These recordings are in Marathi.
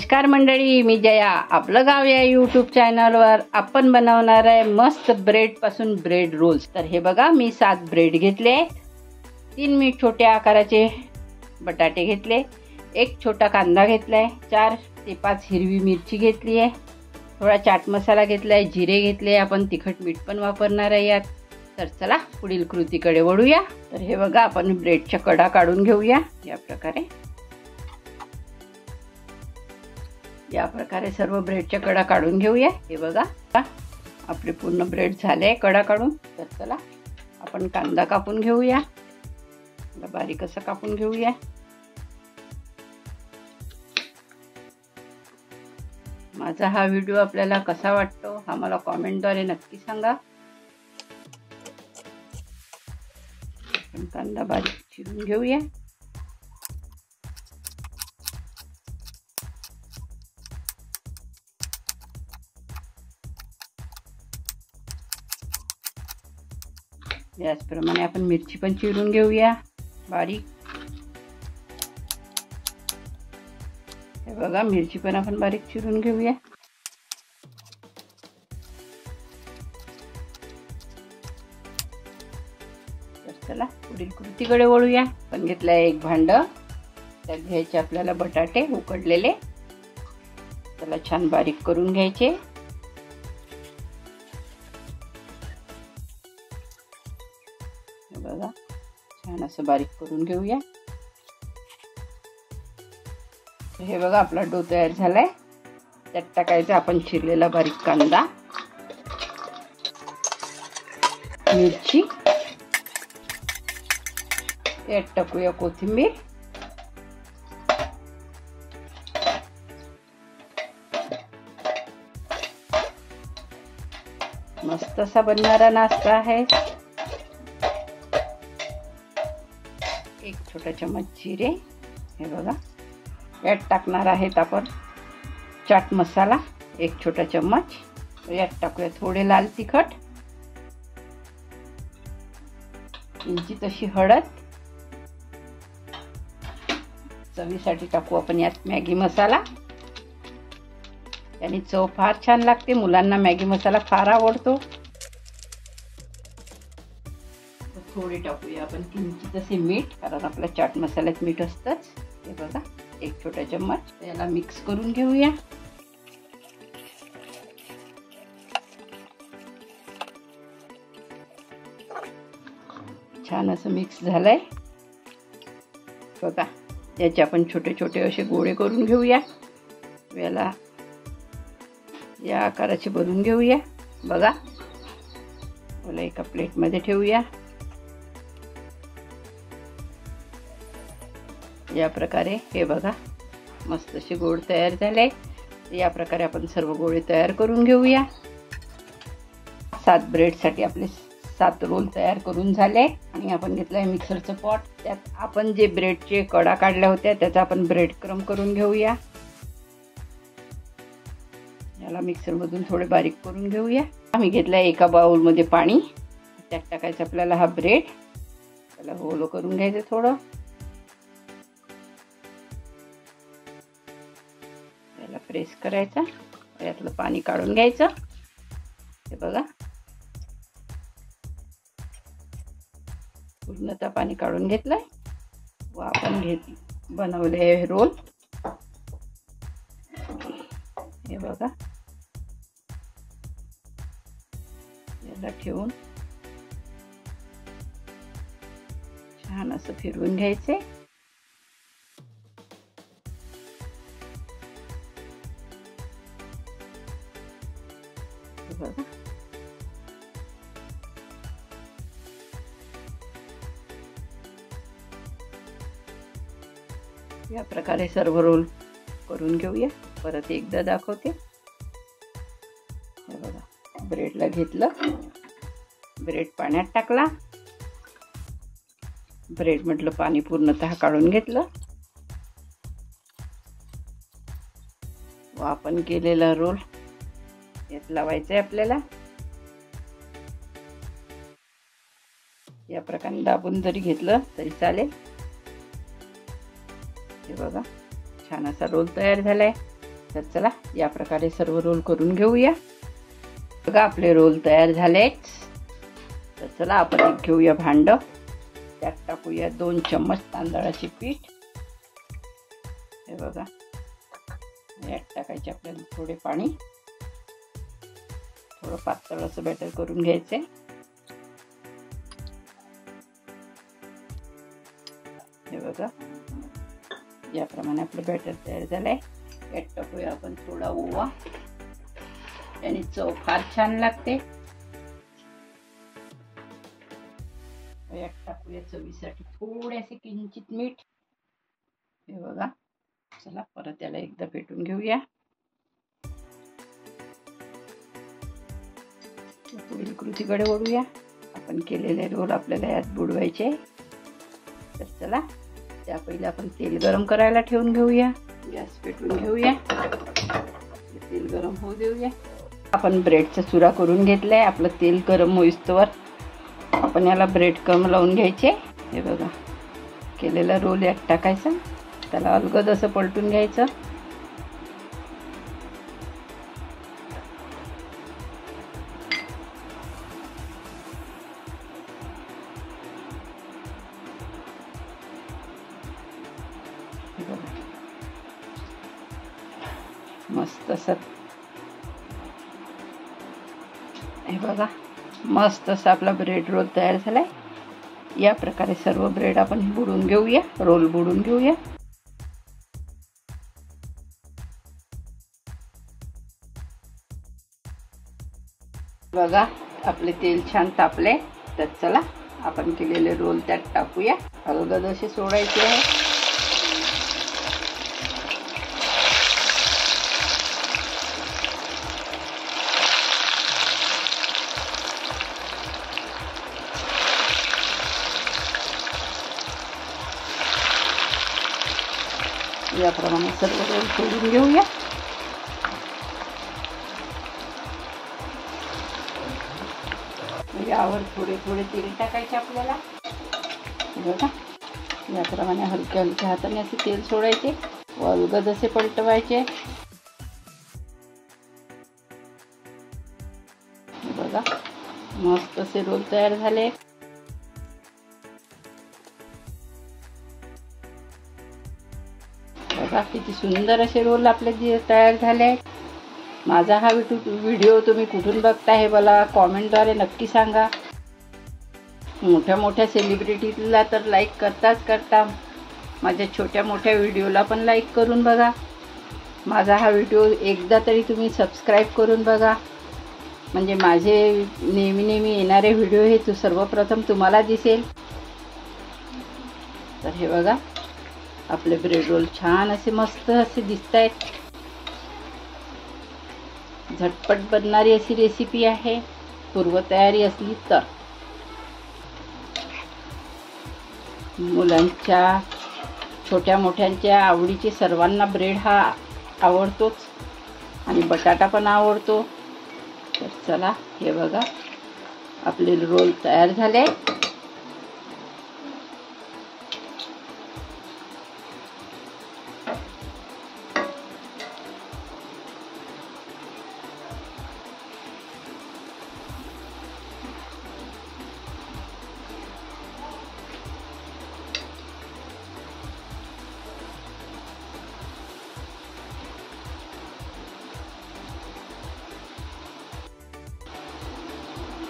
नमस्कार मंडळी, मी जया. आपलं गाव या यूट्यूब चॅनलवर आपण बनवणार आहे मस्त ब्रेड पासून ब्रेड रोल्स. तर हे बघा, मी 7 ब्रेड घेतले, 3 मी छोट्या आकाराचे बटाटे घेतले, 1 छोटा कांदा घेतलाय, 4 ते 5 हिरवी मिरची घेतली आहे, थोडा चाट मसाला घेतलाय, जिरे घेतले, आपण तिखट मीठ पण वापरणार आहे यात. तर चला पुढील कृतीकडे वळूया. तर हे बघा, आपण ब्रेडच्या कडा काढून घेऊया. या प्रकारे सर्व ब्रेडच्या कडा काढून घेऊया. हे बघा, आपले पूर्ण ब्रेड झाले कडा काढून. तर चला आपण कांदा कापून घेऊया, बारीक असं कापून घेऊया. माझा हा व्हिडिओ आपल्याला कसा वाटतो हा मला कॉमेंटद्वारे नक्की सांगा. आपण कांदा बारीक चिरून घेऊया. याचप्रमाणे आपण मिरची पण चिरून घेऊया बारीक. हे बघा, मिरची पण आपण बारीक चिरून घेऊया. तर चला पुढील कृतीकडे वळूया. आपण घेतलंय एक भांड, त्यात घ्यायचे आपल्याला बटाटे उकडलेले, त्याला छान बारीक करून घ्यायचे. बघा, छान असं बारीक करून घेऊया. हे बघा, आपला डो तयार झालाय. त्यात टाकायचा आपण चिरलेला बारीक कांदा, मिरची, त्यात टाकूया कोथिंबीर, मस्त असा बनणारा नाश्ता आहे. 1 छोटा चम्मच जिरे. हे बघा, यात टाकणार आहेत आपण चाट मसाला 1 छोटा चम्मच. यात टाकूया थोडे लाल तिखट, किंचित अशी हळद, चवीसाठी टाकू आपण यात मॅगी मसाला. याने चव फार छान लागते, मुलांना मॅगी मसाला फार आवडतो. थोडे टाकूया आपण किंचित असे मीठ, कारण आपल्या चाट मसाल्यात मीठ असतंच. हे बघा, 1 छोटा चम्मच. याला मिक्स करून घेऊया. छान असं मिक्स झालंय. बघा, याचे आपण छोटे छोटे असे गोळे करून घेऊया. याला या आकाराचे बनवून घेऊया. बघा, याला एका प्लेटमध्ये ठेवूया. या प्रकारे हे बघा, मस्त असे गोळे तयार झाले. या प्रकारे आपण सर्व गोळे तयार करून घेऊया. 7 ब्रेडसाठी आपले 7 रोल तयार करून झाले. आणि आपण घेतलाय मिक्सरचं पॉट. त्यात आपण जे ब्रेडचे कडा काढल्या होत्या त्याचा आपण ब्रेड क्रम्ब करून घेऊया. याला मिक्सरमधून थोडे बारीक करून घेऊया. आम्ही घेतलाय एका बाउलमध्ये पाणी, त्यात टाकायचं आपल्याला हा ब्रेड. त्याला ओलं करून घ्यायचं थोडं. याला प्रेस करायचा, यातलं पाणी काढून घ्यायचं. हे बघा, पूर्णतः पाणी काढून घेतलंय व आपण बनवले रोल. हे बघा, याला ठेवून छान असं फिरवून घ्यायचे. बघा, या प्रकारे सर्व रोल करून घेऊया. परत एकदा दाखवते. हे बघा, ब्रेडला घेतलं, ब्रेड पाण्यात टाकला, ब्रेड म्हटलं पाणी पूर्णतः काढून घेतलं व आपण केलेला रोल यात लावायचा आहे आपल्याला. या प्रकारे दाबून जरी घेतलं तरी चालेल. हे बघा, छान असा रोल तयार झालाय. तर चला या प्रकारे सर्व रोल करून घेऊया। बघा आपले रोल तयार झालेत। तर चला आपण एक घेऊया भांड, त्यात टाकूया 2 चम्मच तांदळाचे पीठ। हे बघा यात टाकायचे आपल्याला थोडे पाणी, थोडं पातळ असं बॅटर करून घ्यायचे। हे बघा याप्रमाणे आपलं बॅटर तयार झालंय। यात टाकूया आपण थोडा ओवा, याने चव फार छान लागते। यात टाकूया चवीसाठी थोडेसे किंचित मीठ। हे बघा चला परत याला एकदा फेटून घेऊया। पुढील कृतीकडे वळूया। आपण केलेले रोल आपल्याला यात बुडवायचे। तर चला त्या पहिले आपण तेल गरम करायला ठेवून घेऊया। गॅस पेटवून घेऊया, तेल गरम होऊ देऊया। आपण ब्रेडचा चुरा करून घेतलाय। आपलं तेल गरम होईस्तोवर आपण याला ब्रेड क्रम लावून घ्यायचे। हे बघा केलेला रोल यात टाकायचा, त्याला अलगद असं पलटून घ्यायचं। मस्त असं हे बघा मस्त असा आपला ब्रेड रोल तयार झालाय। या प्रकारे सर्व ब्रेड आपण बुडून घेऊया, रोल बुडून घेऊया। बघा आपले तेल छान तापले। तर चला आपण केलेले रोल त्यात टाकूया, अलगद असे सोडायचे आहे। याप्रमाणे सर्व रोल सोडून घेऊया। यावर थोडे थोडे तेल टाकायचे आपल्याला। बघा याप्रमाणे हलक्या हलक्या हाताने असे तेल सोडायचे व अलगद असे पलटवायचे। बघा मस्त असे रोल तयार झाले। बघा किती सुंदर असे रोल आपले तयार झाले। माझा हा व्हिडिओ तुम्ही कुठून बघता हे मला कॉमेंटद्वारे नक्की सांगा। मोठ्या मोठ्या सेलिब्रिटीला तर लाईक करता, माझ्या छोट्या मोठ्या व्हिडिओला पण लाईक करून बघा। माझा हा व्हिडिओ एकदा तरी तुम्ही सबस्क्राईब करून बघा, म्हणजे माझे नेहमी येणारे व्हिडिओ हे सर्वप्रथम तुम्हाला दिसेल। तर हे बघा आपले ब्रेड रोल छान असे मस्त असे दिसत आहेत। झटपट बनणारी अशी रेसिपी आहे, पूर्वतयारी असली तर। मुलांच्या छोट्या मोठ्यांच्या आवडीचे सर्वांना ब्रेड हा आवडतोच आणि बटाटा पण आवडतो। तर चला हे बघा आपले रोल तयार झाले।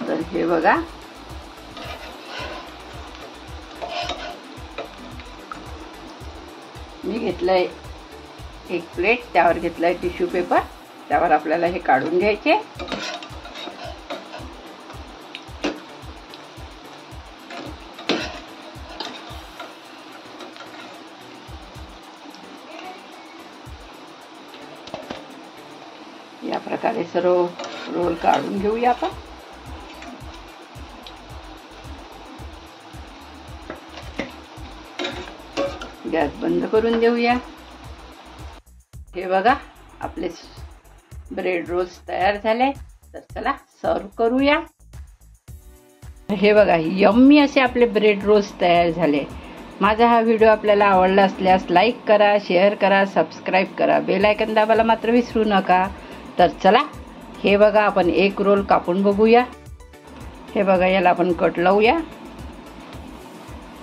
तर हे बघा मी घेतलंय एक प्लेट, त्यावर घेतलाय टिश्यू पेपर, त्यावर आपल्याला हे काढून घ्यायचे। या प्रकारे सर्व रोल काढून घेऊया आपण। गॅस बंद करून देऊया। हे बघा आपले ब्रेड रोल्स तयार झाले। तर चला सर्व करूया। हे बघा यम्मी असे आपले ब्रेड रोल्स तयार झाले। माझा हा व्हिडिओ आपल्याला आवडला असल्यास लाईक करा, शेअर करा, सबस्क्राईब करा, बेल आयकॉन दाबायला मात्र विसरू नका. तर चला, हे बघा आपण एक रोल कापून बघूया. हे बघा, याला आपण कट लावूया.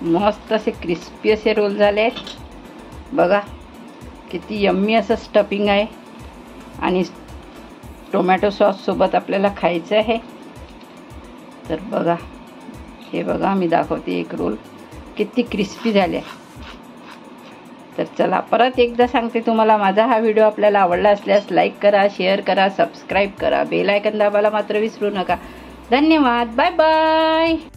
मस्त असे क्रिस्पी असे रोल झाले आहेत. बघा किती यम्मी असं स्टफिंग आहे आणि टोमॅटो सॉस सोबत आपल्याला खायचं आहे. तर बघा, हे बघा मी दाखवते एक रोल किती क्रिस्पी झाले. तर चला, परत एकदा सांगते तुम्हाला, माझा हा व्हिडिओ आपल्याला आवडला असल्यास लाईक करा, शेअर करा, सबस्क्राईब करा, बेल आयकॉन दाबायला मात्र विसरू नका. धन्यवाद. Bye bye.